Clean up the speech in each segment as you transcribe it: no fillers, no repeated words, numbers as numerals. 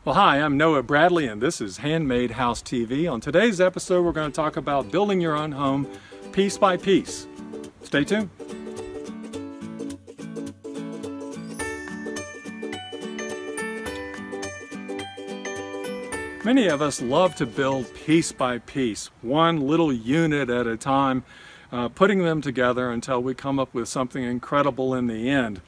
Well, hi, I'm Noah Bradley, and this is Handmade House TV. On today's episode, we're going to talk about building your own home piece by piece. Stay tuned. Many of us love to build piece by piece, one little unit at a time, putting them together until we come up with something incredible in the end.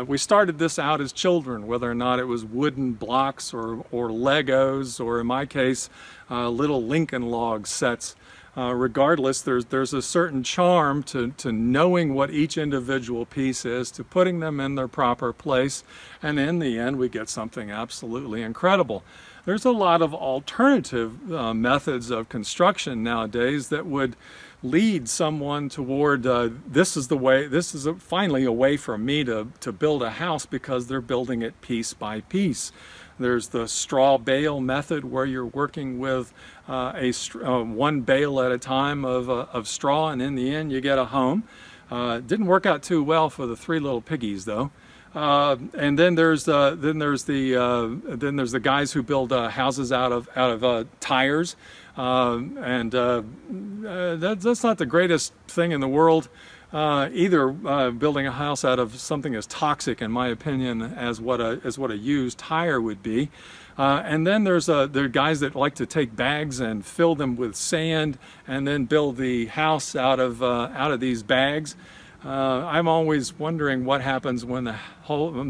We started this out as children, whether or not it was wooden blocks or Legos, or in my case, little Lincoln log sets. Regardless, there's a certain charm to knowing what each individual piece is, to putting them in their proper place, and in the end we get something absolutely incredible. There's a lot of alternative methods of construction nowadays that would lead someone toward this is finally a way for me to build a house, because they're building it piece by piece. There's the straw bale method, where you're working with one bale at a time of straw, and in the end you get a home. Didn't work out too well for the three little piggies though. And then there's the guys who build houses out of tires, and that's not the greatest thing in the world either. Building a house out of something as toxic, in my opinion, as what a used tire would be. And then there are guys that like to take bags and fill them with sand and then build the house out of these bags. I'm always wondering what happens when the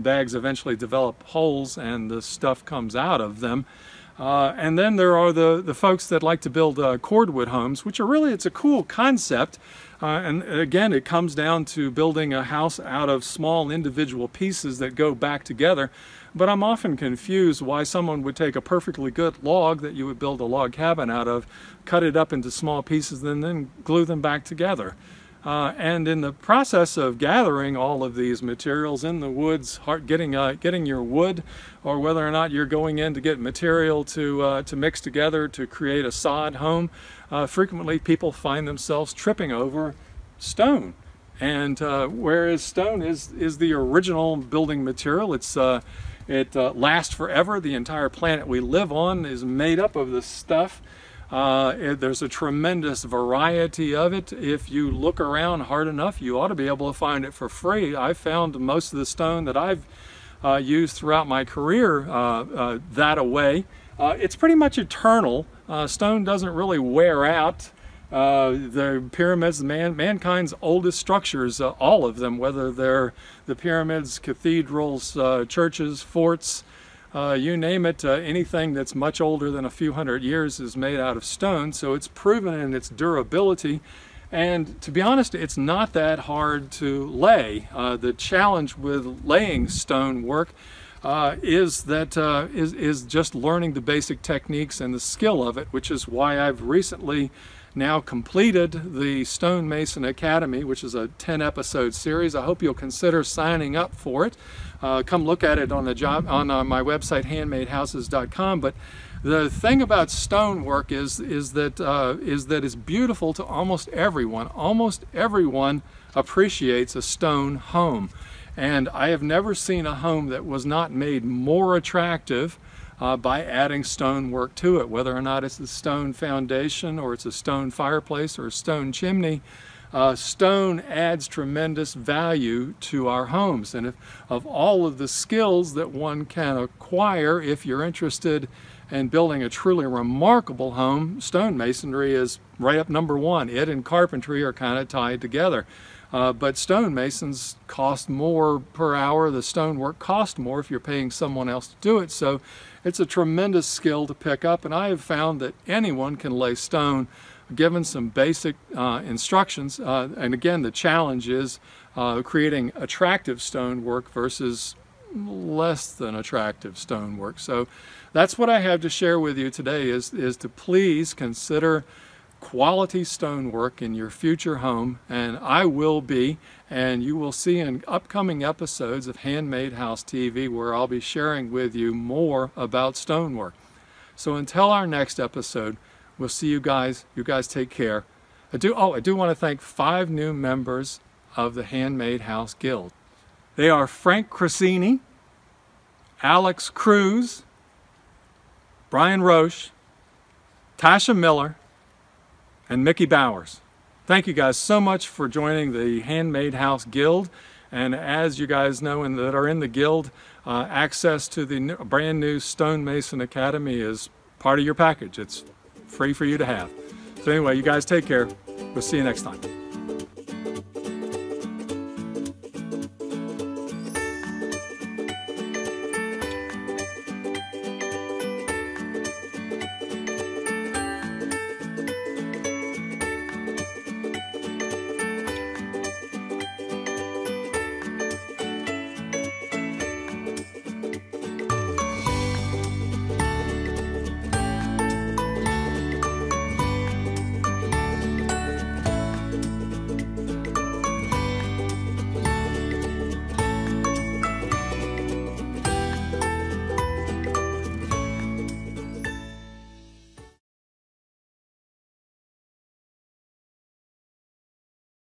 bags eventually develop holes and the stuff comes out of them. And then there are the folks that like to build cordwood homes, which it's a cool concept. And again, it comes down to building a house out of small individual pieces that go back together. But I'm often confused why someone would take a perfectly good log that you would build a log cabin out of, cut it up into small pieces, and then glue them back together. And in the process of gathering all of these materials in the woods, getting your wood, or whether or not you're going in to get material to mix together to create a sod home, frequently people find themselves tripping over stone. And whereas stone is the original building material, it lasts forever. The entire planet we live on is made up of this stuff. There's a tremendous variety of it. If you look around hard enough, you ought to be able to find it for free. I found most of the stone that I've used throughout my career that away. It's pretty much eternal. Stone doesn't really wear out. The pyramids, mankind's oldest structures, all of them, whether they're the pyramids, cathedrals, churches, forts, you name it, anything that's much older than a few hundred years is made out of stone, so it's proven in its durability. And to be honest, it's not that hard to lay. The challenge with laying stone work is just learning the basic techniques and the skill of it, which is why I've recently now completed the Stonemason Academy, which is a 10-episode series. I hope you'll consider signing up for it. Come look at it on my website, handmadehouses.com. But the thing about stonework is that it's beautiful to almost everyone. Almost everyone appreciates a stone home, and I have never seen a home that was not made more attractive by adding stonework to it, whether or not it's a stone foundation, or it's a stone fireplace, or a stone chimney. Stone adds tremendous value to our homes, and of all of the skills that one can acquire, if you're interested in building a truly remarkable home, stonemasonry is right up number one. It and carpentry are kind of tied together. But stonemasons cost more per hour. The stonework costs more if you're paying someone else to do it. So it's a tremendous skill to pick up, and I have found that anyone can lay stone given some basic instructions. And again, the challenge is creating attractive stonework versus less than attractive stonework. So that's what I have to share with you today, is to please consider quality stonework in your future home, and I will be, and you will see in upcoming episodes of Handmade House TV, where I'll be sharing with you more about stonework. So until our next episode, we'll see you guys. You guys take care. I do want to thank 5 new members of the Handmade House Guild. They are Frank Cressini, Alex Cruz, Brian Roche, Tasha Miller, and Mickey Bowers. Thank you guys so much for joining the Handmade House Guild. And as you guys know and that are in the guild, access to the brand new Stonemason Academy is part of your package. It's free for you to have. So anyway, you guys take care. We'll see you next time.